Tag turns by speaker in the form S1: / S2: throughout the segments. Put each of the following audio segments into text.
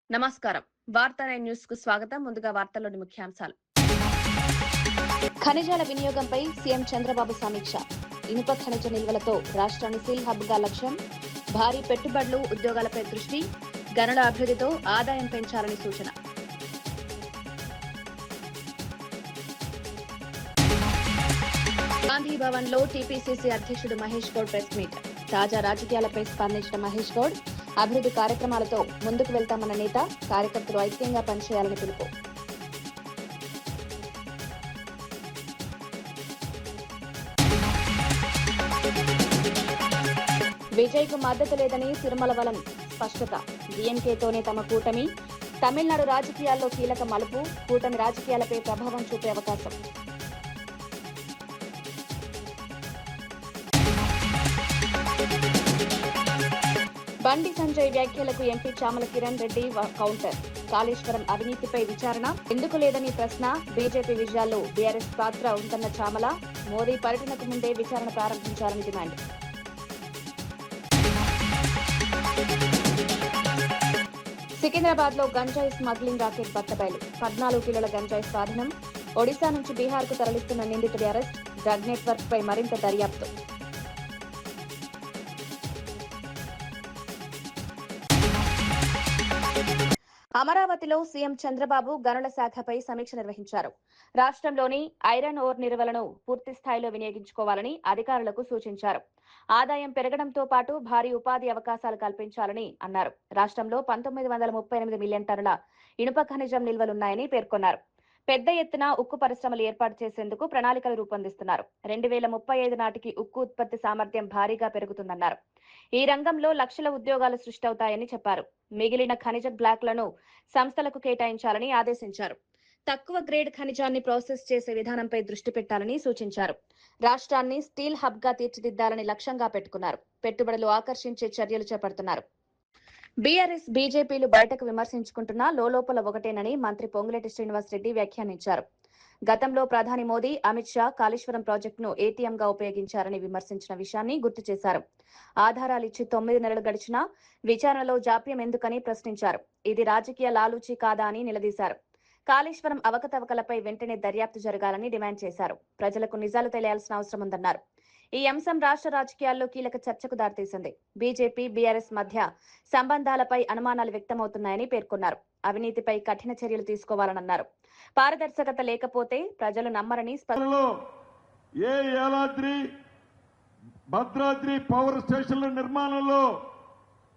S1: నమస్కారం. వార్తా 9 న్యూస్ కు స్వాగతం. ముందుగా వార్తల్లోని ముఖ్యాంశాలు. ఖనిజాల వినియోగంపై సీఎం చంద్రబాబు సమీక్ష. ఇనుప ఖనిజ నిల్వలతో రాష్ట్రాన్ని స్టీల్ హబ్ గా లక్ష్యం. భారీ పెట్టుబడులు, ఉద్యోగాలపై దృష్టి. గనుల అభివృద్ధితో ఆదాయం పెంచాలని సూచన. గాంధీ భవన్ లో టీపీసీసీ అధ్యక్షుడు మహేష్ గౌడ్ ప్రెస్ మీట్. తాజా రాజకీయాలపై స్పందించిన మహేష్ గౌడ్ అభివృద్ధి కార్యక్రమాలతో ముందుకు వెళ్తామన్న నేత, కార్యకర్తలు ఐక్యంగా పనిచేయాలని పిలుపు. విజయ్ కు మద్దతు లేదని తిరుమలవలన్ స్పష్టత. డీఎంకేతోనే తమ కూటమి. తమిళనాడు రాజకీయాల్లో కీలక మలుపు. కూటమి రాజకీయాలపై ప్రభావం చూపే అవకాశం. బండి సంజయ్ వ్యాఖ్యలకు ఎంపీ చామల కిరణ్ రెడ్డి కౌంటర్. కాళేశ్వరం అవినీతిపై విచారణ ఎందుకు లేదని ప్రశ్న. బీజేపీ విజయాల్లో బీఆర్ఎస్ పాత్ర ఉందన్న చామల. మోదీ పర్యటనకు ముందే విచారణ ప్రారంభించాలని డిమాండ్. సికింద్రాబాద్ లో గంజాయి స్మగ్లింగ్ రాకెట్ బట్టబయలు. 14 కిలోల గంజాయి స్వాధీనం. ఒడిశా నుంచి బీహార్ కు తరలిస్తున్న నిందితుడి అరెస్ట్. డ్రగ్ నెట్వర్క్ పై మరింత దర్యాప్తు. అమరావతిలో సీఎం చంద్రబాబు గనుల శాఖపై సమీక్ష నిర్వహించారు. రాష్ట్రంలోని ఐరన్ ఓర్ నిల్వలను పూర్తి స్థాయిలో వినియోగించుకోవాలని అధికారులకు సూచించారు. ఆదాయం పెరగడంతో పాటు భారీ ఉపాధి అవకాశాలు కల్పించాలని అన్నారు. రాష్ట్రంలో 1938 మిలియన్ టన్నుల ఇనుప ఖనిజం నిల్వలున్నాయని పేర్కొన్నారు. పెద్ద ఎత్తున ఉక్కు పరిశ్రమలు ఏర్పాటు చేసేందుకు ప్రణాళికలు రూపొందిస్తున్నారు. 2035 నాటికి ఉక్కు ఉత్పత్తి సామర్థ్యం భారీగా పెరుగుతుందన్నారు. ఈ రంగంలో లక్షల ఉద్యోగాలు సృష్టివుతాయని చెప్పారు. మిగిలిన ఖనిజ బ్లాక్లను సంస్థలకు కేటాయించాలని ఆదేశించారు. తక్కువ గ్రేడ్ ఖనిజాన్ని ప్రాసెస్ చేసే విధానంపై దృష్టి పెట్టాలని సూచించారు. రాష్ట్రాన్ని స్టీల్ హబ్ గా తీర్చిదిద్దాలని లక్ష్యంగా పెట్టుకున్నారు. పెట్టుబడులు ఆకర్షించే చర్యలు చేపడుతున్నారు. బీఆర్ఎస్, బీజేపీలు బయటకు విమర్శించుకుంటున్నా లోలోపల ఒకటేనని మంత్రి పొంగులేటి శ్రీనివాసరెడ్డి వ్యాఖ్యానించారు. గతంలో ప్రధాని మోదీ, అమిత్ షా కాళేశ్వరం ప్రాజెక్టును ఏటీఎంగా ఉపయోగించారని విమర్శించిన విషయాన్ని గుర్తు చేశారు. ఆధారాలిచ్చి 9 నెలలు గడిచినా విచారణలో జాప్యం ఎందుకని ప్రశ్నించారు. ఇది రాజకీయ లాలూచీ కాదా అని నిలదీశారు. కాళేశ్వరం అవకతవకలపై వెంటనే దర్యాప్తు జరగాలని డిమాండ్ చేశారు. ప్రజలకు నిజాలు తెలియాల్సిన అవసరం ఉందన్నారు. ఈ అంశం రాష్ట్ర రాజకీయాల్లో కీలక చర్చకు దారితీసింది. బీజేపీ, బీఆర్ఎస్ మధ్య సంబంధాలపై అనుమానాలు వ్యక్తమవుతున్నాయని పేర్కొన్నారు. అవినీతిపై కఠిన చర్యలు తీసుకోవాలన్నారు. పారదర్శకత లేకపోతే ప్రజలు నమ్మరని
S2: భద్రాద్రి పవర్ స్టేషన్ల నిర్మాణంలో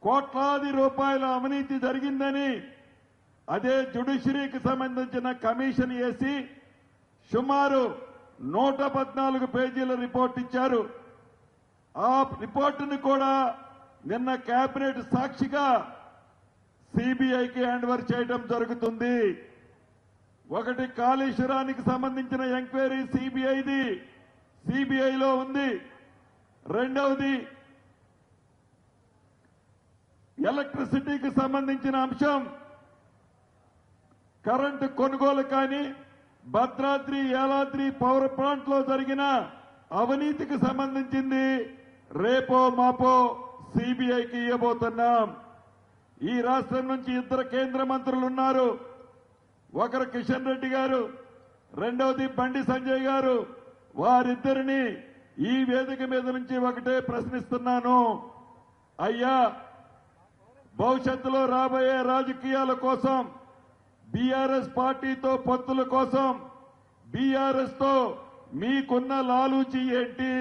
S2: కోట్లాది రూపాయల అవినీతి జరిగిందని అదే జ్యుడిషియరీకి సంబంధించిన కమిషన్ వేసి సుమారు 114 పేజీల రిపోర్ట్ ఇచ్చారు. ఆ రిపోర్టును కూడా నిన్న కేబినెట్ సాక్షిగా సిబిఐకి హ్యాండ్ ఓవర్ చేయడం జరుగుతుంది. ఒకటి కాళేశ్వరానికి సంబంధించిన ఎంక్వైరీ సిబిఐలో ఉంది. రెండవది ఎలక్ట్రిసిటీకి సంబంధించిన అంశం, కరెంటు కొనుగోలు కానీ భద్రాద్రి, యాదాద్రి పవర్ ప్లాంట్ లో జరిగిన అవినీతికి సంబంధించింది రేపో మాపో సిబిఐకి ఇవ్వబోతున్నాం. ఈ రాష్ట్రం నుంచి 2 కేంద్ర మంత్రులు ఉన్నారు. ఒకరు కిషన్ రెడ్డి గారు, రెండవది బండి సంజయ్ గారు. వారిద్దరిని ఈ వేదిక మీద నుంచి ఒకటే ప్రశ్నిస్తున్నాను. అయ్యా, భవిష్యత్తులో రాబోయే రాజకీయాల కోసం, బీఆర్ఎస్ పార్టీతో పొత్తుల కోసం బీఆర్ఎస్ తో మీకున్న లాలూచీ ఏంటి?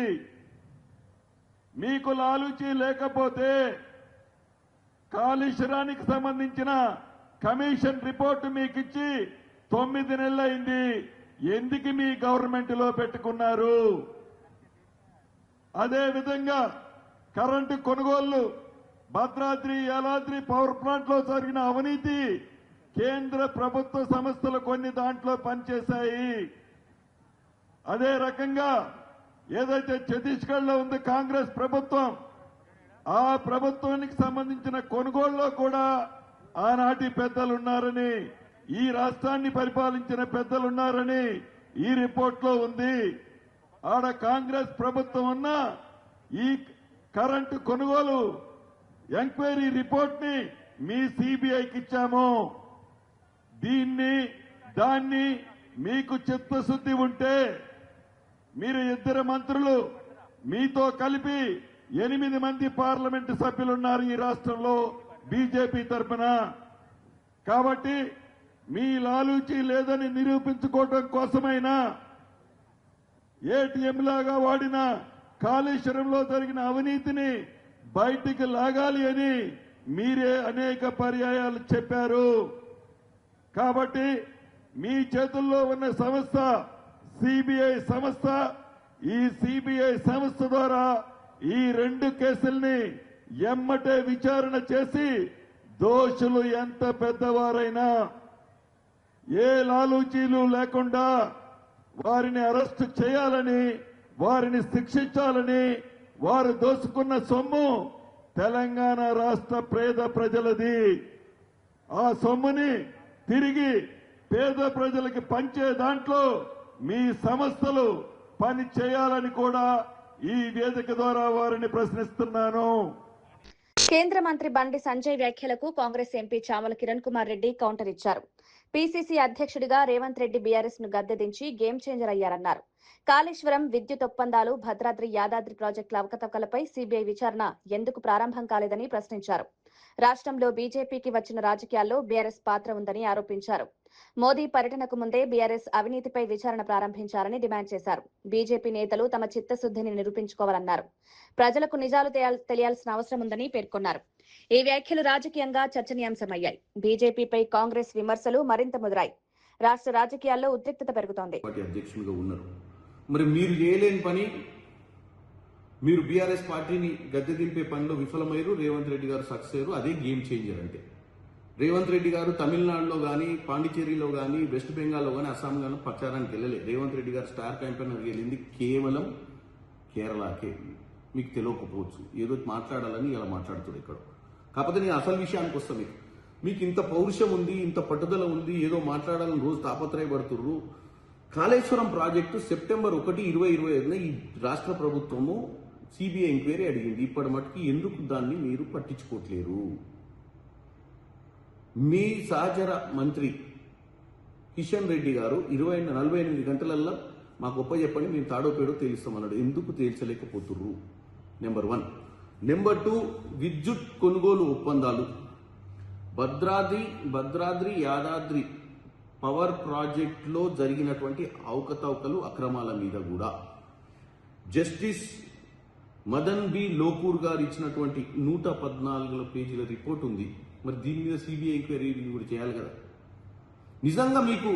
S2: మీకు లాలూచీ లేకపోతే కాళేశ్వరానికి సంబంధించిన కమిషన్ రిపోర్టు మీకిచ్చి 9 నెలలైంది. ఎందుకు మీ గవర్నమెంట్ లో పెట్టుకున్నారు? అదే విధంగా కరెంటు కొనుగోళ్లు, భద్రాద్రి, యాదాద్రి పవర్ ప్లాంట్ లో జరిగిన అవినీతి కేంద్ర ప్రభుత్వ సంస్థలు కొన్ని దాంట్లో పనిచేశాయి. అదే రకంగా ఏదైతే ఛత్తీస్గఢ్ లో ఉంది కాంగ్రెస్ ప్రభుత్వం, ఆ ప్రభుత్వానికి సంబంధించిన కొనుగోలులో కూడా ఆనాటి పెద్దలున్నారని, ఈ రాష్ట్రాన్ని పరిపాలించిన పెద్దలున్నారని ఈ రిపోర్ట్లో ఉంది. ఆడ కాంగ్రెస్ ప్రభుత్వం ఉన్న ఈ కరెంటు కొనుగోలు ఎంక్వైరీ రిపోర్ట్ ని మీ సిబిఐకి ఇచ్చాము. దాన్ని మీకు చిత్తశుద్ధి ఉంటే మీరు ఇద్దరు మంత్రులు మీతో కలిపి 8 మంది పార్లమెంటు సభ్యులున్నారు ఈ రాష్ట్రంలో బీజేపీ తరఫున. కాబట్టి మీ లాలూచీ లేదని నిరూపించుకోవడం కోసమైనా ఏటీఎం లాగా వాడిన కాళేశ్వరంలో జరిగిన అవినీతిని బయటికి లాగాలి అని మీరే అనేక పర్యాయాలు చెప్పారు. కాబట్టి మీ చేతుల్లో ఉన్న సంస్థ సిబిఐ సంస్థ. ఈ సిబిఐ సంస్థ ద్వారా ఈ 2 కేసుల్ని ఎమ్మటే విచారణ చేసి దోషులు ఎంత పెద్దవారైనా ఏ లాలూచీలు లేకుండా వారిని అరెస్టు చేయాలని, వారిని శిక్షించాలని. వారు దోసుకున్న సొమ్ము తెలంగాణ రాష్ట్ర పేద ప్రజలది. ఆ సొమ్ముని తిరిగి పేద ప్రజలకి పంచే దాంట్లో మీ సంస్థలు పని చేయాలని కూడా ఈ వేదిక ద్వారా వారిని ప్రశ్నిస్తున్నాను.
S1: కేంద్ర మంత్రి బండి సంజయ్ వ్యాఖ్యలకు కాంగ్రెస్ ఎంపీ చామల కిరణ్ కుమార్ రెడ్డి కౌంటర్ ఇచ్చారు. పీసీసీ అధ్యక్షుడిగా రేవంత్ రెడ్డి బీఆర్ఎస్ ను గద్దెదించి గేమ్ చేంజర్ అయ్యారన్నారు. కాళేశ్వరం, విద్యుత్ ఒప్పందాలు, భద్రాద్రి, యాదాద్రి ప్రాజెక్టుల అవకతవకలపై సీబీఐ విచారణ ఎందుకు ప్రారంభం కాలేదని ప్రశ్నించారు. రాష్ట్రంలో బీజేపీకి వచ్చిన రాజకీయాల్లో బీఆర్ఎస్ పాత్ర ఉందని ఆరోపించారు. మోదీ పర్యటనకు ముందే బీఆర్ఎస్ అవినీతిపై విచారణ ప్రారంభించాలని డిమాండ్ చేశారు. బీజేపీ నేతలు తమ చిత్తశుద్ధిని నిరూపించుకోవాలన్నారు. ప్రజలకు నిజాలు తెలియాల్సిన అవసరం ఉందని పేర్కొన్నారు. ఈ వ్యాఖ్యలు రాజకీయంగా చర్చనీయాంశమయ్యాయి. బీజేపీపై కాంగ్రెస్ విమర్శలు మరింత ముదిరాయి. రాష్ట్ర రాజకీయాల్లో ఉద్రిక్తత పెరుగుతోంది.
S3: అధ్యక్షులుగా ఉన్నారు, మరి మీరు చేయలేని పని, మీరు బీఆర్ఎస్ పార్టీని గద్దె దింపే పనిలో విఫలమయ్యారు. రేవంత్ రెడ్డి గారు సక్సెస్ అయ్యారు. అదే గేమ్ చేంజర్ అంటే. రేవంత్ రెడ్డి గారు తమిళనాడులో కానీ, పాండిచేరిలో కానీ, వెస్ట్ బెంగాల్లో కానీ, అస్సాం కానీ ప్రచారానికి వెళ్ళలేదు. రేవంత్ రెడ్డి గారు స్టార్ క్యాంపెయినర్ వెళ్ళింది కేవలం కేరళకే. మీకు తెలియకపోవచ్చు, ఏదో మాట్లాడాలని ఇలా మాట్లాడుతుంది ఇక్కడ. కాకపోతే నేను అసలు విషయానికి వస్తాను. మీకు ఇంత పౌరుషం ఉంది, ఇంత పట్టుదల ఉంది, ఏదో మాట్లాడాలని రోజు తాపత్రయపడుతుర్రు. కాళేశ్వరం ప్రాజెక్టు సెప్టెంబర్ 1, 2025 ఈ రాష్ట్ర ప్రభుత్వము సిబిఐ ఎంక్వైరీ అడిగింది. ఇప్పటి మటుకు ఎందుకు దాన్ని మీరు పట్టించుకోవట్లేరు? మీ సహచర మంత్రి కిషన్ రెడ్డి గారు 48 గంటలల్లో మాకు గొప్ప చెప్పండి, మేము తాడో పేడో తేలుస్తామన్నాడు. ఎందుకు తేల్చలేకపోతుర్రు? నెంబర్ 1. నెంబర్ 2, విద్యుత్ కొనుగోలు ఒప్పందాలు, భద్రాద్రి యాదాద్రి పవర్ ప్రాజెక్టులో జరిగినటువంటి అవకతవకలు, అక్రమాల మీద కూడా జస్టిస్ మదన్ బి లోకూర్ గారు ఇచ్చినటువంటి 114 పేజీల రిపోర్ట్ ఉంది. మరి దీని మీద సిబిఐ ఎంక్వైరీ కూడా చేయాలి కదా. నిజంగా మీకు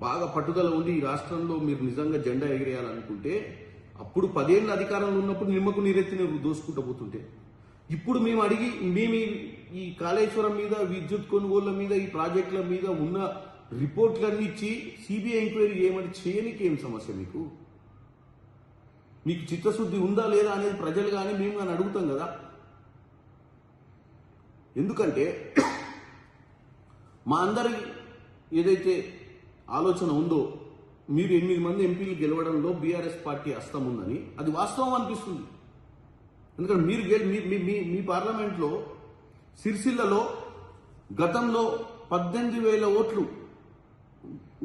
S3: బాగా పట్టుదల ఉండి ఈ రాష్ట్రంలో మీరు నిజంగా జెండా ఎగిరేయాలనుకుంటే, అప్పుడు 10 ఏళ్ళ అధికారంలో ఉన్నప్పుడు నిమ్మకు నీరెత్తిన దోసుకుంటూ పోతుంటే, ఇప్పుడు మేము ఈ కాళేశ్వరం మీద, విద్యుత్ కొనుగోళ్ల మీద, ఈ ప్రాజెక్టుల మీద ఉన్న రిపోర్ట్లన్నీ ఇచ్చి సిబిఐ ఎంక్వైరీ చేయమని చేయనికి ఏం సమస్య? మీకు చిత్తశుద్ధి ఉందా లేదా అనేది ప్రజలు కానీ మేము కానీ అడుగుతాం కదా. ఎందుకంటే మా అందరి ఏదైతే ఆలోచన ఉందో, మీరు 8 మంది ఎంపీలు గెలవడంలో బీఆర్ఎస్ పార్టీ హస్తం ఉందని, అది వాస్తవం అనిపిస్తుంది. ఎందుకంటే మీ పార్లమెంట్లో సిరిసిల్లలో గతంలో 18,000 ఓట్లు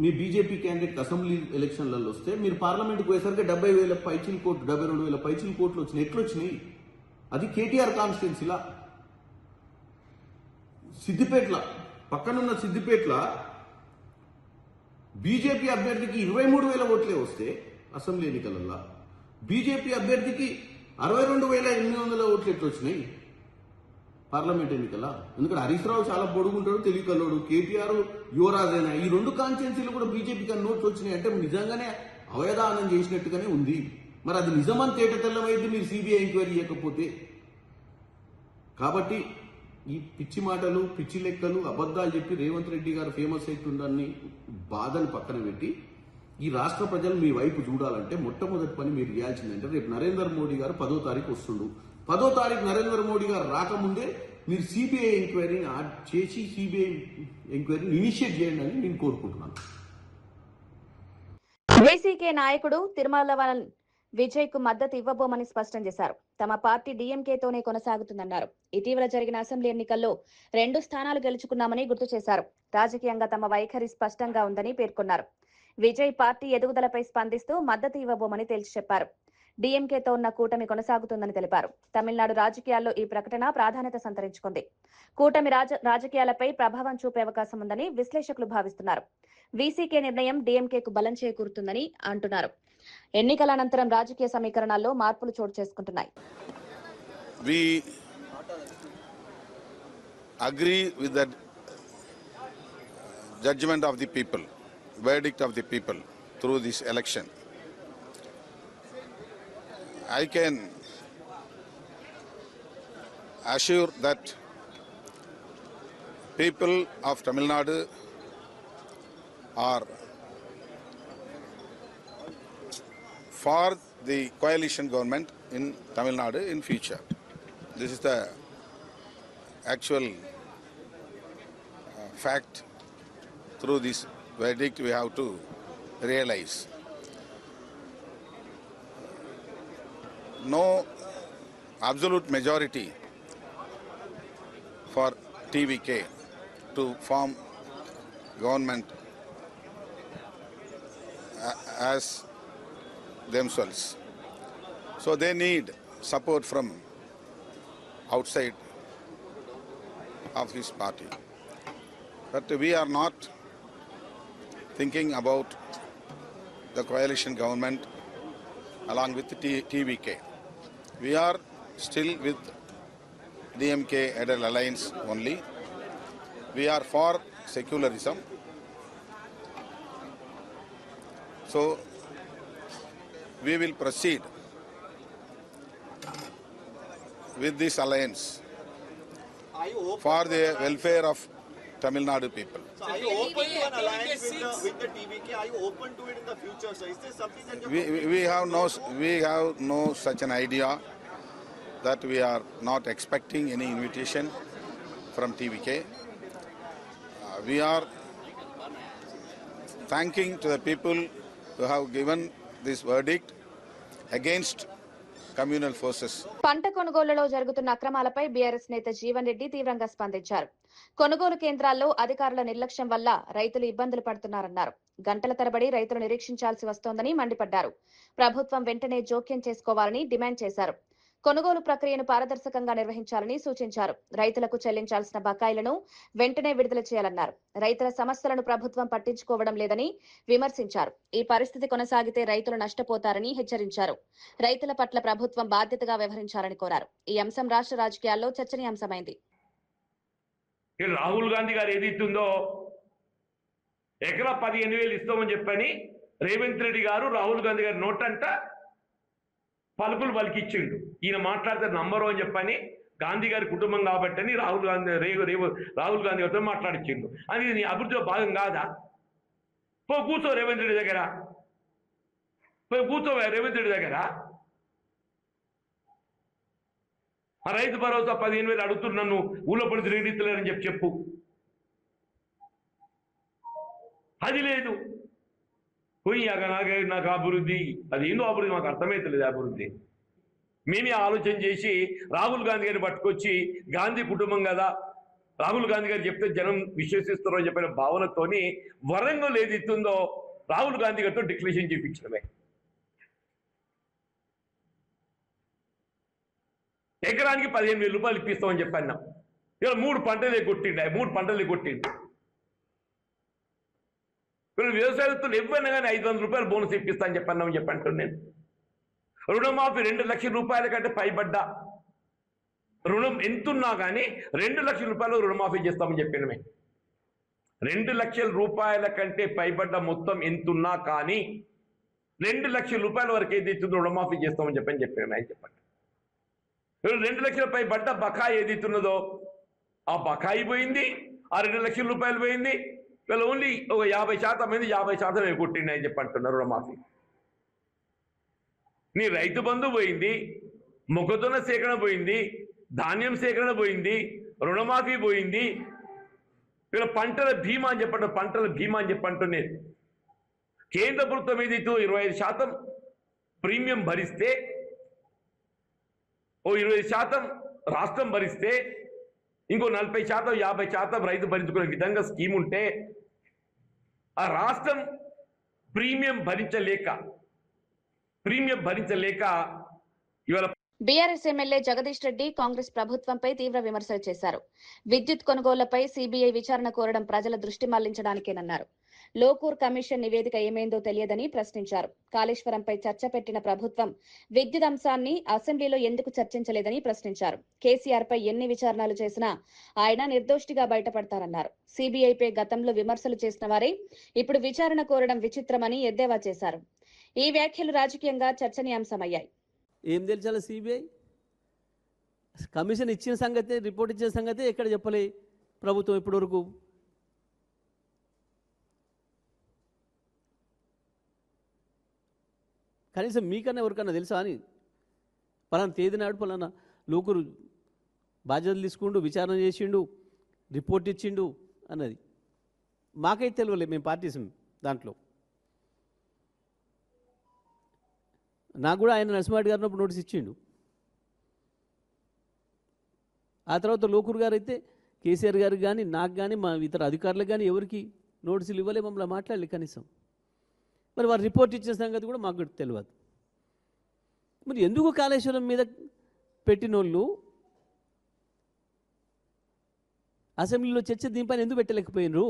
S3: మీ బీజేపీ క్యాండిడేట్ అసెంబ్లీ ఎలక్షన్లలో వస్తే, మీరు పార్లమెంట్కి పోయేసరికి 70,000 పైచీల కోట్లు, 72,000 పైచీల కోట్లు వచ్చినాయి. ఎట్లొచ్చినాయి? అది కేటీఆర్ కాన్స్టిట్యున్సీలా. సిద్దిపేటల పక్కనున్న సిద్దిపేటల బీజేపీ అభ్యర్థికి 23,000 ఓట్లే వస్తే అసెంబ్లీ ఎన్నికలలో, బీజేపీ అభ్యర్థికి 62,800 ఓట్లు ఎట్లా వచ్చినాయి పార్లమెంట్ ఎన్నికల? ఎందుకంటే హరీష్ రావు చాలా పొడుగుంటాడు, తెలివికల్లోడు, కేటీఆర్ యువరాజైనా. ఈ 2 కాన్స్టిట్యున్సీలు కూడా బీజేపీకి నోట్లు వచ్చినాయి అంటే నిజంగానే అవయదానం చేసినట్టుగానే ఉంది. మరి అది నిజమని తేట తెల్లమైంది మీరు సిబిఐ ఎంక్వైరీ చేయకపోతే. కాబట్టి ఈ పిచ్చి మాటలు, పిచ్చి లెక్కలు, అబద్ధాలు చెప్పి రేవంత్ రెడ్డి గారు ఫేమస్ అవుతుండని బాధను పక్కన పెట్టి, ఈ రాష్ట్ర ప్రజలు మీ వైపు చూడాలంటే మొట్టమొదటి పని మీరు చేయాల్సిందంటే, రేపు నరేంద్ర మోడీ గారు 10వ తారీఖు వస్తుండు. 10వ తారీఖు నరేంద్ర మోడీ గారు రాకముందే మీరు సిబిఐ ఎంక్వైరీని చేసి సిబిఐ ఎంక్వైరీని ఇనిషియేట్ చేయండి అని నేను కోరుకుంటున్నాను.
S1: వైసీకే నాయకుడు తిరుమలవన్ విజయ్ కు మద్దతు ఇవ్వబోమని స్పష్టం చేశారు. తమ పార్టీ డీఎంకేతోనే కొనసాగుతుందన్నారు. ఇటీవల జరిగిన అసెంబ్లీ ఎన్నికల్లో 2 స్థానాలు గెలుచుకున్నామని గుర్తు చేశారు. రాజకీయంగా తమ వైఖరి స్పష్టంగా ఉందని పేర్కొన్నారు. విజయ్ పార్టీ ఎదుగుదలపై స్పందిస్తూ మద్దతు ఇవ్వబోమని తేల్చి చెప్పారు. డీఎంకేతో ఉన్న కూటమి కొనసాగుతుందని తెలిపారు. తమిళనాడు రాజకీయాల్లో ఈ ప్రకటన ప్రాధాన్యత సంతరించుకుంది. కూటమి రాజకీయాలపై ప్రభావం చూపే అవకాశం ఉందని విశ్లేషకులు భావిస్తున్నారు. వీసీకే నిర్ణయం డీఎంకేకు బలం చేకూరుతుందని అంటున్నారు. ఎన్నికల అనంతరం రాజకీయ సమీకరణాల్లో మార్పులు చోటు చేసుకుంటున్నాయి.
S4: We agree with the judgment of the people, verdict of the people through this election. I can assure that people of Tamil Nadu are for the coalition government in Tamil Nadu in future. This is the actual fact. Through this verdict we have to realize. No absolute majority for TVK to form government as themselves. So they need support from outside of his party. But we are not thinking about the coalition government along with the TVK. We are still with DMK Adel Alliance only. We are for secularism. So we will proceed with this alliance for the welfare of Tamil Nadu people.
S5: So are you open to an alliance with the TVK? Are you open to it in the future? So is this something that
S4: we have no such an idea, that we are not expecting any invitation from TVK. We are thanking to the people who have given this verdict against communal forces.
S1: పంట కొనుగోలులో జరుగుతున్న అక్రమాలపై BRS నేత జీవన్ రెడ్డి తీవ్రంగా స్పందించారు. కొనుగోలు కేంద్రాల్లో అధికారుల నిర్లక్ష్యం వల్ల రైతులు ఇబ్బందులు పడుతున్నారన్నారు. గంటల తరబడి రైతులు నిరీక్షించాల్సి వస్తోందని మండిపడ్డారు. ప్రభుత్వం వెంటనే జోక్యం చేసుకోవాలని డిమాండ్ చేశారు. కొనుగోలు ప్రక్రియను పారదర్శకంగా నిర్వహించాలని సూచించారు. రైతులకు చెల్లించాల్సిన బకాయిలను వెంటనే విడుదల చేయాలన్నారు. రైతుల సమస్యలను ప్రభుత్వం పట్టించుకోవడం లేదని విమర్శించారు. ఈ పరిస్థితి కొనసాగితే రైతులు నష్టపోతారని హెచ్చరించారు. రైతుల పట్ల ప్రభుత్వం బాధ్యతగా వ్యవహరించాలని కోరారు. ఈ అంశం రాష్ట్ర రాజకీయాల్లో చర్చనీయాంశమైంది.
S6: రాహుల్ గాంధీ గారు ఏది ఇస్తుందో ఎకరా 15,000 ఇస్తామని చెప్పని రేవంత్ రెడ్డి గారు రాహుల్ గాంధీ గారి నోటంట పలుకులు పలికిచ్చిండు. ఈయన మాట్లాడితే నంబరు అని చెప్పని గాంధీ గారి కుటుంబం కాబట్టి రాహుల్ గాంధీ గారితో మాట్లాడిచ్చిండు. అది నీ అభివృద్ధిలో భాగం కాదా? కూర్చో రేవంత్ రెడ్డి దగ్గర, కూర్చో రేవంత్ రెడ్డి దగ్గర. ఆ రైతు భరోసా 15,000 అడుగుతున్నా నన్ను ఊళ్ళో పడి తిరిగిలేరని చెప్పు. అది లేదు. పోయాక నాకు అభివృద్ధి, అది ఏందో అభివృద్ధి మాకు అర్థమైతలేదు. అభివృద్ధి మేమే ఆలోచన చేసి రాహుల్ గాంధీ గారిని పట్టుకొచ్చి గాంధీ కుటుంబం కదా, రాహుల్ గాంధీ గారు చెప్తే జనం విశ్వసిస్తారో అని చెప్పిన భావనతోని వరంగల్ ఏది ఇస్తుందో రాహుల్ గాంధీ గారితో డిక్లరేషన్ చేయించడమే. ఎకరానికి 15,000 రూపాయలు ఇప్పిస్తామని చెప్పాను. ఇలా 3 పంటలే కొట్టిండు. 3 పంటలే కొట్టిండు. వీళ్ళు వ్యవసాయస్తులు ఎవరైనా కానీ 500 రూపాయలు బోనస్ ఇప్పిస్తా అని చెప్పంటున్నాను నేను. రుణమాఫీ 2 లక్షల రూపాయల కంటే పైబడ్డ రుణం ఎంతున్నా కానీ 2 లక్షల రూపాయలు రుణమాఫీ చేస్తామని చెప్పినమే. 2 లక్షల రూపాయల కంటే పైబడ్డ మొత్తం ఎంతున్నా కానీ 2 లక్షల రూపాయల వరకు ఏదైతుందో రుణమాఫీ చేస్తామని చెప్పినమే అని చెప్పండి. 2 లక్షల పైబడ్డ బకాయి ఏదైతున్నదో ఆ బకాయి పోయింది, ఆ 2 లక్షల రూపాయలు పోయింది. వీళ్ళు ఓన్లీ ఒక 50% మంది 50% కొట్టిండి అని చెప్పంటున్నారు రుణమాఫీ. నీ రైతు బంధు పోయింది, మొక్కజొన్న సేకరణ పోయింది, ధాన్యం సేకరణ పోయింది, రుణమాఫీ పోయింది. వీళ్ళ పంటల బీమా అని చెప్పంటున్నారు. కేంద్ర ప్రభుత్వం ఏదైతే 25% ప్రీమియం భరిస్తే ఓ 20% రాష్ట్రం భరిస్తే ఇంకో 40% 50% రైతు భరించుకునే విధంగా స్కీమ్ ఉంటే ఆ రాష్ట్రం ప్రీమియం భరించలేక ఇవాళ
S1: బీఆర్ఎస్ ఎమ్మెల్యే జగదీష్ రెడ్డి కాంగ్రెస్ ప్రభుత్వంపై తీవ్ర విమర్శలు చేశారు. విద్యుత్ కొనుగోళ్లపై సీబీఐ విచారణ కోరడం ప్రజల దృష్టి మళ్లించడానికేనన్నారు. లోకూర్ కమిషన్ నివేదిక ఏమైందో తెలియదని ప్రశ్నించారు. కాళేశ్వరంపై చర్చ పెట్టిన ప్రభుత్వం విద్యుత్ అంశాన్ని అసెంబ్లీలో ఎందుకు చర్చించలేదని ప్రశ్నించారు. కేసీఆర్ పై ఎన్ని విచారణలు చేసినా ఆయన నిర్దోషిగా బయటపడతారన్నారు. సీబీఐపై గతంలో విమర్శలు చేసిన వారే ఇప్పుడు విచారణ కోరడం విచిత్రమని ఎద్దేవా చేశారు. ఈ వ్యాఖ్యలు రాజకీయంగా చర్చనీయాంశమయ్యాయి.
S7: ఏం తెలిసాల సిబిఐ కమిషన్ ఇచ్చిన సంగతి, రిపోర్ట్ ఇచ్చిన సంగతి ఎక్కడ చెప్పలే ప్రభుత్వం ఇప్పటివరకు. కనీసం మీకన్నా ఎవరికన్నా తెలుసా అని పలానా తేదీ నాడు పలానా లోకరు బాధ్యతలు తీసుకుండు, విచారణ చేసిండు, రిపోర్ట్ ఇచ్చిండు అన్నది మాకైతే తెలియలే. మేము పార్టీసం దాంట్లో. నాకు కూడా ఆయన నరసింహారెడ్డి గారు ఉన్నప్పుడు నోటీస్ ఇచ్చిండు. ఆ తర్వాత లోకూర్ గారు అయితే కేసీఆర్ గారికి కానీ నాకు కానీ మా ఇతర అధికారులకు కానీ ఎవరికి నోటీసులు ఇవ్వలే, మమ్మల్ని మాట్లాడలే కనీసం. మరి వారు రిపోర్ట్ ఇచ్చిన సంగతి కూడా మాకు తెలియదు. మరి ఎందుకు కాళేశ్వరం మీద పెట్టినోళ్ళు అసెంబ్లీలో చర్చ దీనిపైన ఎందుకు పెట్టలేకపోయినరు?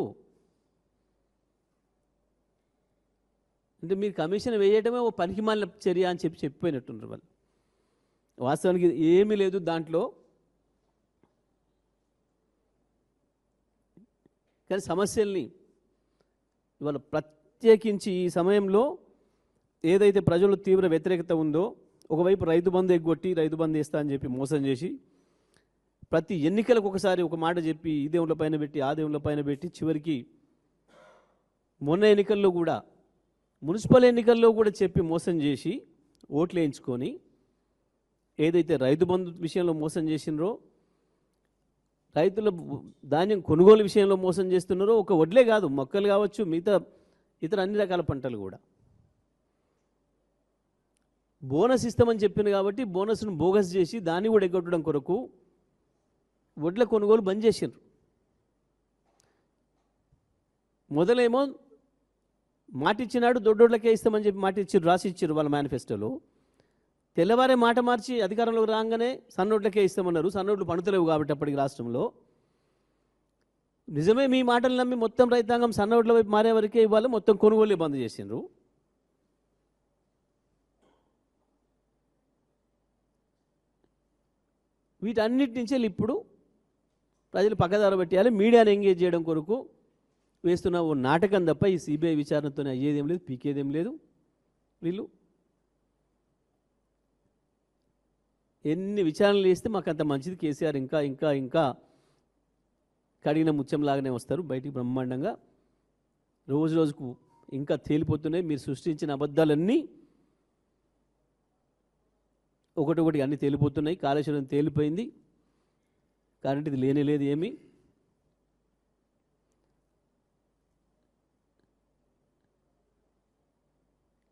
S7: అంటే మీరు కమిషన్ వేయడమే ఓ పనికిమాలిన చర్య అని చెప్పిపోయినట్టున్నారు వాళ్ళు. వాస్తవానికి ఏమీ లేదు దాంట్లో. కానీ సమస్యల్ని ఇవాళ ప్రత్యేకించి ఈ సమయంలో ఏదైతే ప్రజల్లో తీవ్ర వ్యతిరేకత ఉందో, ఒకవైపు రైతు బంధు ఎగ్గొట్టి రైతు బంధు వేస్తా అని చెప్పి మోసం చేసి ప్రతి ఎన్నికలకు ఒకసారి ఒక మాట చెప్పి ఈ దేవుళ్ళ పైన పెట్టి ఆ దేవుళ్ళ పైన పెట్టి చివరికి మొన్న ఎన్నికల్లో కూడా మున్సిపల్ ఎన్నికల్లో కూడా చెప్పి మోసం చేసి ఓట్లు వేయించుకొని ఏదైతే రైతు బంధు విషయంలో మోసం చేసినారో, రైతుల ధాన్యం కొనుగోలు విషయంలో మోసం చేస్తున్నారో, ఒక వడ్లే కాదు మొక్కలు కావచ్చు మిగతా ఇతర అన్ని రకాల పంటలు కూడా బోనస్ ఇస్తామని చెప్పింది కాబట్టి బోనస్ను బోగస్ చేసి దాన్ని కూడా ఎగ్గొట్టడం కొరకు వడ్ల కొనుగోలు బంద్ చేసిండ్రు. మొదలేమో మాట ఇచ్చినాడు దొడ్డోడ్లకే ఇస్తామని చెప్పి మాట ఇచ్చారు, రాసి ఇచ్చారు వాళ్ళ మేనిఫెస్టోలో. తెల్లవారే మాట మార్చి అధికారంలోకి రాగానే సన్నోట్లకే ఇస్తామన్నారు. సన్నోట్లు పండుతలేవు కాబట్టి అప్పటికి రాష్ట్రంలో. నిజమే, మీ మాటలు నమ్మి మొత్తం రైతాంగం సన్నోట్ల వైపు మారే వరకే ఇవాళ మొత్తం కొనుగోలు బంద్ చేసిండ్రు. వీటన్నిటి నుంచి ఇప్పుడు ప్రజలు పక్కదారి పెట్టేయాలి, మీడియాను ఎంగేజ్ చేయడం కొరకు వేస్తున్న ఓ నాటకం తప్ప ఈ సిబిఐ విచారణతో అయ్యేదేం లేదు, పీకేదేం లేదు. వీళ్ళు ఎన్ని విచారణలు చేస్తే మాకు అంత మంచిది. కేసీఆర్ ఇంకా ఇంకా ఇంకా కడిగిన ముత్యంలాగానే వస్తారు బయటికి బ్రహ్మాండంగా. రోజు రోజుకు ఇంకా తేలిపోతున్నాయి. మీరు సృష్టించిన అబద్ధాలన్నీ ఒకటొకటి అన్నీ తేలిపోతున్నాయి. కాళేశ్వరం తేలిపోయింది, కరెంట్ ఇది లేనే లేదు ఏమీ.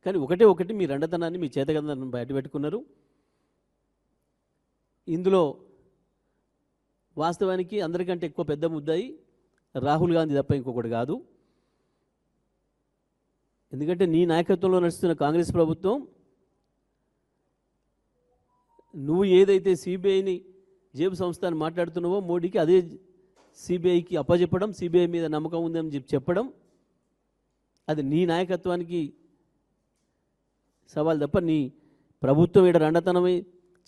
S7: కానీ ఒకటి మీ రండతనాన్ని, మీ చేతగంధాన్ని బయటపెట్టుకున్నారు. ఇందులో వాస్తవానికి అందరికంటే ఎక్కువ పెద్ద ముద్దాయి రాహుల్ గాంధీ తప్ప ఇంకొకటి కాదు. ఎందుకంటే నీ నాయకత్వంలో నడుస్తున్న కాంగ్రెస్ ప్రభుత్వం నువ్వు ఏదైతే సిబిఐని జేబు సంస్థ అని మాట్లాడుతున్నావో మోడీకి అదే సిబిఐకి అప్పచెప్పడం, సిబిఐ మీద నమ్మకం ఉందని చెప్పడం, అది నీ నాయకత్వానికి సవాల్ తప్ప నీ ప్రభుత్వం ఇక్కడ రండతనమే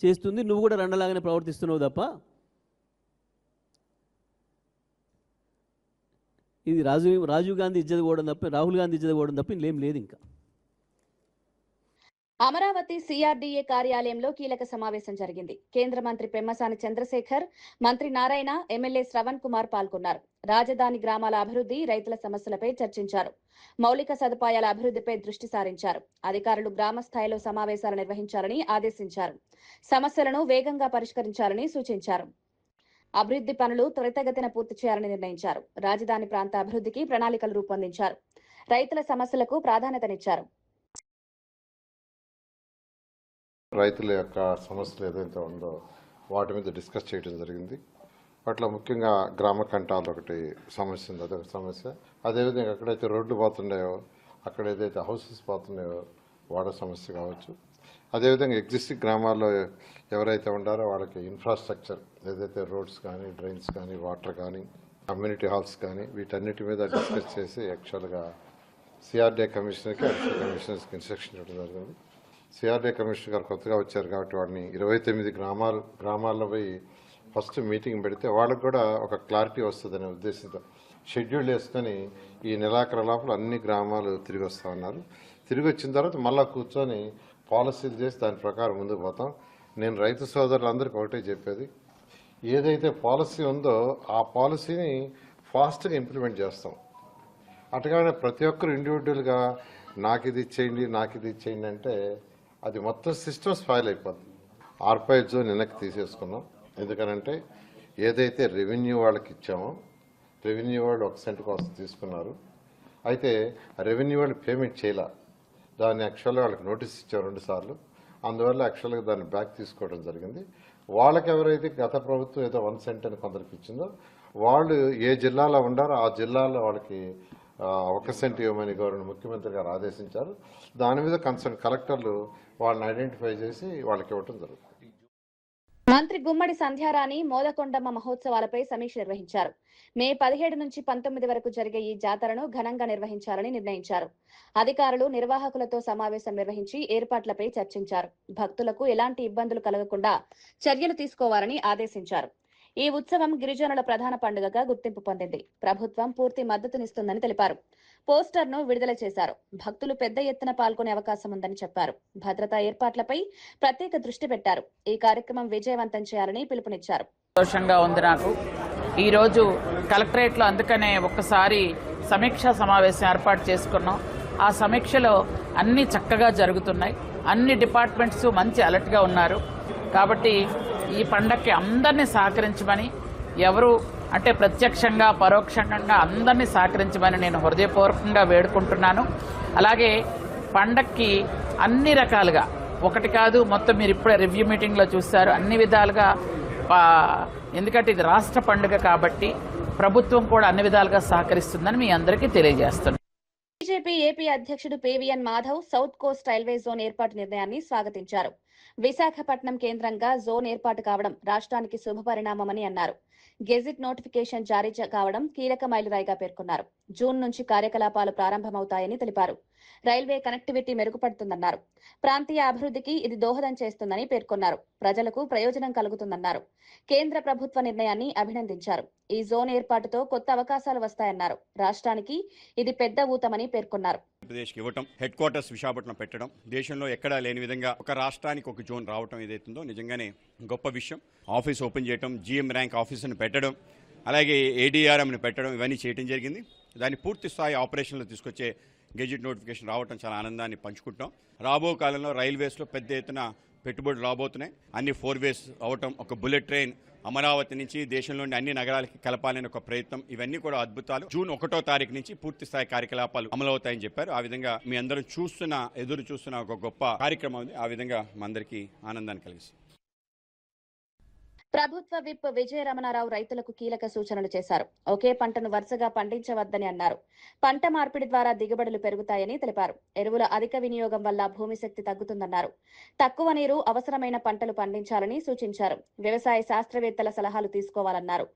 S7: చేస్తుంది, నువ్వు కూడా రండలాగానే ప్రవర్తిస్తున్నావు తప్ప ఇది రాజీవ్ గాంధీ ఇజ్జత పోవడం తప్ప, రాహుల్ గాంధీ ఇజ్జత పోవడం తప్ప ఇంకేం లేదు. ఇంకా
S1: అమరావతి సిఆర్డీఏ కార్యాలయంలో కీలక సమావేశం జరిగింది. కేంద్ర మంత్రి పెమ్మసాని చంద్రశేఖర్, మంత్రి నారాయణ, ఎమ్మెల్యే శ్రవణ్ కుమార్ పాల్గొన్నారు. రాజధాని గ్రామాల అభివృద్ధి, రైతుల సమస్యలపై చర్చించారు. మౌలిక సదుపాయాల అభివృద్ధిపై దృష్టి సారించారు. అధికారులు గ్రామ స్థాయిలో సమావేశాలు నిర్వహించాలని ఆదేశించారు. సమస్యలను వేగంగా పరిష్కరించాలని సూచించారు. అభివృద్ధి పనులు త్వరితగతిన పూర్తి చేయాలని నిర్ణయించారు. రాజధాని ప్రాంత అభివృద్ధికి ప్రణాళికలు రూపొందించారు. రైతుల సమస్యలకు ప్రాధాన్యతనిచ్చారు.
S8: రైతుల యొక్క సమస్యలు ఏదైతే ఉందో వాటి మీద డిస్కస్ చేయడం జరిగింది. వాటిలో ముఖ్యంగా గ్రామ కంటాలు ఒకటి సమస్య ఉంది, అదొక సమస్య. అదేవిధంగా ఎక్కడైతే రోడ్లు పోతున్నాయో అక్కడ ఏదైతే హౌసెస్ పోతున్నాయో వాటర్ సమస్య కావచ్చు. అదేవిధంగా ఎగ్జిస్టింగ్ గ్రామాల్లో ఎవరైతే ఉండారో వాళ్ళకి ఇన్ఫ్రాస్ట్రక్చర్ ఏదైతే రోడ్స్ కానీ, డ్రైన్స్ కానీ, వాటర్ కానీ, కమ్యూనిటీ హాల్స్ కానీ వీటన్నిటి మీద డిస్కస్ చేసి యాక్చువల్గా సిఆర్డీఏ కమిషనర్కి, అడిషనల్ కమిషనర్స్కి ఇన్స్ట్రక్షన్ ఇవ్వడం జరిగింది. సిఆర్డీఏ కమిషనర్ గారు కొత్తగా వచ్చారు కాబట్టి వాడిని 29 గ్రామాల్లో పోయి ఫస్ట్ మీటింగ్ పెడితే వాళ్ళకు కూడా ఒక క్లారిటీ వస్తుందనే ఉద్దేశంతో షెడ్యూల్ వేసుకొని ఈ నెలాఖరు లోపల అన్ని గ్రామాలు తిరిగి వస్తూ ఉన్నారు. తిరిగి వచ్చిన తర్వాత మళ్ళీ కూర్చొని పాలసీలు చేసి దాని ప్రకారం ముందుకు పోతాం. నేను రైతు సోదరులందరికీ ఒకటే చెప్పేది, ఏదైతే పాలసీ ఉందో ఆ పాలసీని ఫాస్ట్గా ఇంప్లిమెంట్ చేస్తాం. అటుగానే ప్రతి ఒక్కరు ఇండివిజువల్గా నాకు ఇది ఇచ్చేయండి అంటే అది మొత్తం సిస్టమ్ స్పాయిల్ అయిపోతుంది. ఆర్పైడ్ జోన్ వెనక్కి తీసేసుకున్నాం. ఎందుకనంటే ఏదైతే రెవెన్యూ వాళ్ళకి ఇచ్చామో రెవెన్యూ వాళ్ళు 1 సెంట్ కోసం తీసుకున్నారు. అయితే రెవెన్యూ వాళ్ళు పేమెంట్ చేయలే. దాన్ని యాక్చువల్గా వాళ్ళకి నోటీస్ ఇచ్చారు 2 సార్లు. అందువల్ల యాక్చువల్గా దాన్ని బ్యాక్ తీసుకోవడం జరిగింది. వాళ్ళకి ఎవరైతే గత ప్రభుత్వం ఏదో 1 సెంట్ అని కొందరికి ఇచ్చిందో వాళ్ళు ఏ జిల్లాలో ఉండారో ఆ జిల్లాలో వాళ్ళకి 1 సెంట్ ఇవ్వమని గవర్నమెంట్ ముఖ్యమంత్రి గారు ఆదేశించారు. దాని మీద కన్సర్న్ కలెక్టర్లు వాళ్ళని ఐడెంటిఫై చేసి వాళ్ళకి ఇవ్వటం జరుగుతుంది.
S1: మంత్రి గుమ్మడి సంధ్యారాణి మోదకొండమ్మ మహోత్సవాలపై సమీక్ష నిర్వహించారు. మే 17 నుంచి 19 వరకు జరిగే ఈ జాతరను ఘనంగా నిర్వహించాలని నిర్ణయించారు. అధికారులు నిర్వాహకులతో సమావేశం నిర్వహించి ఏర్పాట్లపై చర్చించారు. భక్తులకు ఎలాంటి ఇబ్బందులు కలగకుండా చర్యలు తీసుకోవాలని ఆదేశించారు. ఈ ఉత్సవం గిరిజనుల ప్రధాన పండుగగా గుర్తింపు పొందింది. ప్రభుత్వం పూర్తి మద్దతునిస్తుందని తెలిపారు. పోస్టర్ను విడుదల చేశారు. భక్తులు పెద్ద ఎత్తున పాల్గొనే అవకాశం ఉందని చెప్పారు. భద్రతా ఏర్పాట్లపై ప్రత్యేక దృష్టి పెట్టారు. ఈ కార్యక్రమం విజయవంతం చేయాలని పిలుపునిచ్చారు.
S9: సంతోషంగా ఉంది నాకు. ఈరోజు కలెక్టరేట్లో అందుకనే ఒక్కసారి సమీక్షా సమావేశం ఏర్పాటు చేసుకున్నాం. ఆ సమీక్షలో అన్ని చక్కగా జరుగుతున్నాయి. అన్ని డిపార్ట్మెంట్స్ మంచి అలర్ట్గా ఉన్నారు. కాబట్టి ఈ పండగకి అందరినీ సహకరించమని, ఎవరు అంటే ప్రత్యక్షంగా పరోక్షంగా అందరినీ సహకరించమని నేను హృదయపూర్వకంగా వేడుకుంటున్నాను. అలాగే పండగకి అన్ని రకాలుగా ఒకటి కాదు, మొత్తం మీరు ఇప్పుడే రివ్యూ మీటింగ్లో చూస్తారు, అన్ని విధాలుగా ఎందుకంటే ఇది రాష్ట్ర పండుగ కాబట్టి ప్రభుత్వం కూడా అన్ని విధాలుగా సహకరిస్తుందని మీ అందరికీ తెలియజేస్తున్నాను.
S1: బీజేపీ ఏపీ అధ్యక్షుడు PVN Madhav south coast railway zone ఏర్పాటు నిర్ణయాన్ని స్వాగతించారు. విశాఖపట్నం కేంద్రంగా జోన్ ఏర్పాటు కావడం రాష్ట్రానికి శుభపరిణామమని అన్నారు. గెజిట్ నోటిఫికేషన్ జారీ కావడం కీలక మైలురాయిగా పేర్కొన్నారు. జూన్ నుంచి కార్యకలాపాలు ప్రారంభమవుతాయని తెలిపారు. రైల్వే కనెక్టివిటీ మెరుగుపడుతుందన్నారు. ప్రాంతీయ అభివృద్ధికి ఇది దోహదం చేస్తుందని పేర్కొన్నారు. ప్రజలకు ప్రయోజనం కలుగుతుందన్నారు. కేంద్ర ప్రభుత్వ నిర్ణయాన్ని అభినందించారు. ఈ జోన్ ఏర్పాటుతో కొత్త అవకాశాలు వస్తాయన్నారు. రాష్ట్రానికి ఇది పెద్ద ఊతమని పేర్కొన్నారు.
S10: ఆంధ్రప్రదేశ్కి ఇవ్వటం, హెడ్ క్వార్టర్స్ విశాఖపట్నం పెట్టడం, దేశంలో ఎక్కడా లేని విధంగా ఒక రాష్ట్రానికి ఒక జోన్ రావటం ఏదైతుందో నిజంగానే గొప్ప విషయం. ఆఫీస్ ఓపెన్ చేయడం, జీఎం ర్యాంక్ ఆఫీసును పెట్టడం, అలాగే ఏడీఆర్ఎంని పెట్టడం, ఇవన్నీ చేయడం జరిగింది. దాన్ని పూర్తి స్థాయి ఆపరేషన్లో తీసుకొచ్చే గెజిట్ నోటిఫికేషన్ రావటం చాలా ఆనందాన్ని పంచుకుంటాం. రాబో కాలంలో రైల్వేస్లో పెద్ద ఎత్తున పెట్టుబడులు రాబోతున్నాయి. అన్ని 4 వేస్ అవటం, ఒక బుల్లెట్ ట్రైన్ అమరావతి నుంచి దేశంలోని అన్ని నగరాలకి కలపాలని ఒక ప్రయత్నం, ఇవన్నీ కూడా అద్భుతాలు. జూన్ 1వ తారీఖు నుంచి పూర్తి స్థాయి కార్యకలాపాలు అమలవుతాయని చెప్పారు. ఆ విధంగా మీ అందరూ ఎదురు చూస్తున్న ఒక గొప్ప కార్యక్రమం ఉంది. ఆ విధంగా మా అందరికీ ఆనందాన్ని కలిగిస్తుంది.
S1: ప్రభుత్వ విప్ విజయ రమణారావు రైతులకు కీలక సూచనలు చేశారు. ఒకే పంటను వరుసగా పండించవద్దని అన్నారు. పంట మార్పిడి ద్వారా దిగుబడులు పెరుగుతాయని తెలిపారు. ఎరువుల అధిక వినియోగం వల్ల భూమి శక్తి తగ్గుతుందన్నారు. తక్కువ నీరు అవసరమైన పంటలు పండించాలని సూచించారు. వ్యవసాయ శాస్త్రవేత్తల సలహాలు తీసుకోవాలన్నారు.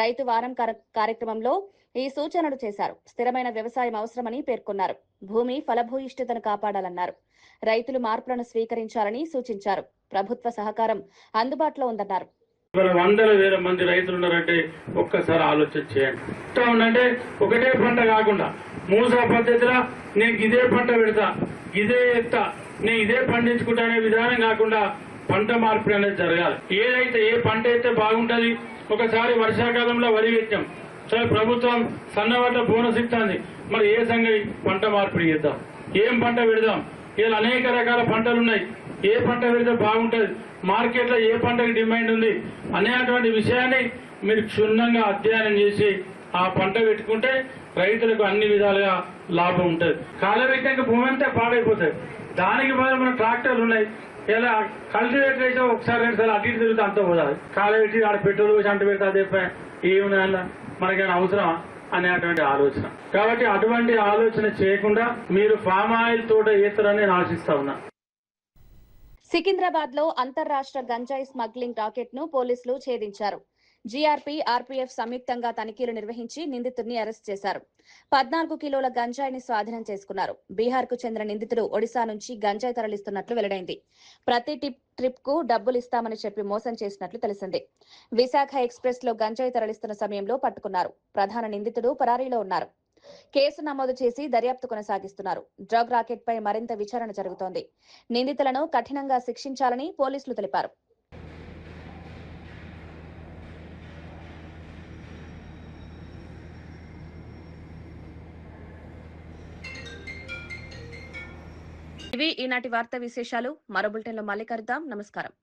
S1: రైతు వారం కార్యక్రమంలో ఈ సూచనలు చేశారు. స్థిరమైన వ్యవసాయం అవసరమని పేర్కొన్నారు. భూమి ఫలభూయిష్ఠతను కాపాడాలన్నారు. రైతులు మార్పులను స్వీకరించాలని సూచించారు. ప్రభుత్వ సహకారం అందుబాటులో ఉందన్నారు.
S11: వందల వేల మంది రైతులు ఉన్నారంటే ఒక్కసారి ఆలోచన చేయండి. అంటే ఒకటే పంట కాకుండా మూసా పద్ధతిలో నేను ఇదే పంట పెడతా, ఇదే ఎత్తా, నేను ఇదే పండించుకుంటా అనే విధానం కాకుండా పంట మార్పిడి అనేది జరగాలి. ఏదైతే ఏ పంట అయితే బాగుంటది. ఒకసారి వర్షాకాలంలో వరి పెట్టాం, సరే ప్రభుత్వం సన్నవడ్ల బోనస్ ఇస్తుంది, మరి ఏ సంగతి పంట మార్పిడి చేద్దాం, ఏం పంట పెడదాం. ఇలా అనేక రకాల పంటలు ఉన్నాయి. ఏ పంట పెడితే బాగుంటుంది, మార్కెట్లో ఏ పంటకి డిమాండ్ ఉంది అనేటువంటి విషయాన్ని మీరు క్షుణ్ణంగా అధ్యయనం చేసి ఆ పంట పెట్టుకుంటే రైతులకు అన్ని విధాలుగా లాభం ఉంటుంది. కాలబెట్టాక భూమి అంతా పాడైపోతుంది. దానికి బదులు మన ట్రాక్టర్లు ఉన్నాయి, ఇలా కల్టివేటర్ అయితే ఒకసారి 2 సార్లు అటు ఇటు తిరుగుతూ అంత పోదాది. కాలేజీ ఆడ పెట్రోల్ పోసి అంట పెడితే అదే ఏమున్నా మనకైనా అవసరమా అనేటువంటి ఆలోచన. కాబట్టి అటువంటి ఆలోచన చేయకుండా మీరు పామ్ ఆయిల్ తోట వేస్తారని నేను ఆశిస్తా ఉన్నా.
S1: సికింద్రాబాద్ లో అంతర్రాష్ట్ర గంజాయి స్మగ్లింగ్ రాకెట్ ను పోలీసులు ఛేదించారు. జీఆర్పీ, ఆర్పీఎఫ్ సంయుక్తంగా తనిఖీలు నిర్వహించి నిందితుడిని అరెస్ట్ చేశారు. 14 కిలోల గంజాయిని స్వాధీనం చేసుకున్నారు. బీహార్ కు చెందిన నిందితుడు ఒడిశా నుంచి గంజాయి తరలిస్తున్నట్లు వెల్లడైంది. ప్రతి ట్రిప్ కు డబ్బులు ఇస్తామని చెప్పి మోసం చేసినట్లు తెలిసింది. విశాఖ ఎక్స్ప్రెస్ లో గంజాయి తరలిస్తున్న సమయంలో పట్టుకున్నారు. ప్రధాన నిందితుడు పరారీలో ఉన్నారు. కేసు నమోదు చేసి దర్యాప్తు కొనసాగిస్తున్నారు. డ్రగ్ రాకెట్ పై మరింత విచారణ జరుగుతోంది. నిందితులను కఠినంగా శిక్షించాలని పోలీసులు తెలిపారు. ఇవి ఈనాటి వార్తా విశేషాలు. మరో బులెటిన్లో మళ్ళీ కలుద్దాం. నమస్కారం.